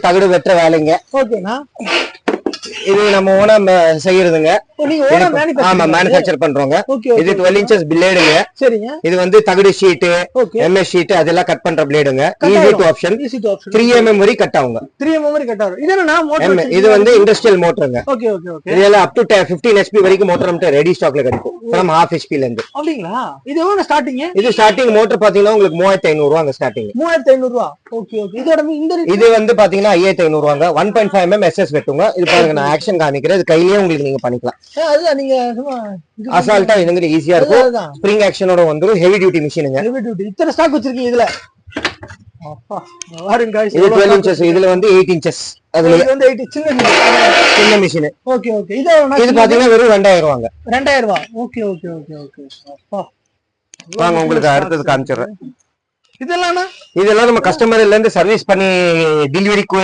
தகடு வெட்டுற வேலைங்க. ஓகேண்ணா. இது நம்ம ஓனா செய்யறதுங்க. ஆமா, மேனுஃபேக்சர் பண்றோங்க. இது 12 inches பிளேடுங்க. சரிங்க. இது வந்து தகடு ஷீட், MS ஷீட் அதெல்லாம் கட் பண்ற பிளேடுங்க. Easy to option. 3 mm வரை கட் ஆகுங்க. 3 mm வரை கட் ஆகும். இது என்னன்னா மோட்டார். இது வந்து இண்டஸ்ட்ரியல் மோட்டருங்க. Okay okay okay. இதெல்லாம் அப் டு 15 HP வரைக்கும் மோட்டர் நம்ம ரெடி ஸ்டாக்ல கிடைக்கும். from 1/2 HP ல இருந்து. அப்படிங்களா? இது எவ்வளவு ஸ்டார்டிங்? இது ஸ்டார்டிங் மோட்டர் பாத்தீங்கன்னா உங்களுக்கு 3500 ரூபாங்க ஸ்டார்டிங். 3500 ரூபாய். Okay okay. இது வந்து பாத்தீங்கன்னா 5500 ரூபாங்க. 1.5 mm SS வெட்டுங்க. இது பாருங்க நான் ஆக்ஷன் காமிக்கிறேன். இது கையிலேயே உங்களுக்கு நீங்க பண்ணிக்கலாம். அதுதான் நீங்க அசால்ட்டா இதுங்க ஈஸியா இருக்கும். ஸ்ப்ரிங் ஆக்ஷனோட வந்துரும். ஹெவி டியூட்டி மிஷினுங்க. Heavy duty. இத்தனை ஸ்டாக் வச்சிருக்கீங்க இதுல? அப்பா பாருங்க गाइस. இது 12 inches. இதுல வந்து 8 inches. அதுல வந்து 8 சின்ன மிஷின். Okay okay. இது பாத்தீங்கன்னா வெறும் 2000 ரூபாங்க. 2000 ரூபாய். Okay okay okay okay. அப்பா வாங்க உங்களுக்கு அடுத்து காமிச்சறேன். இதெல்லாம் நம்ம கஸ்டமர்ல இருந்து சர்வீஸ் பண்ணி டெலிவரி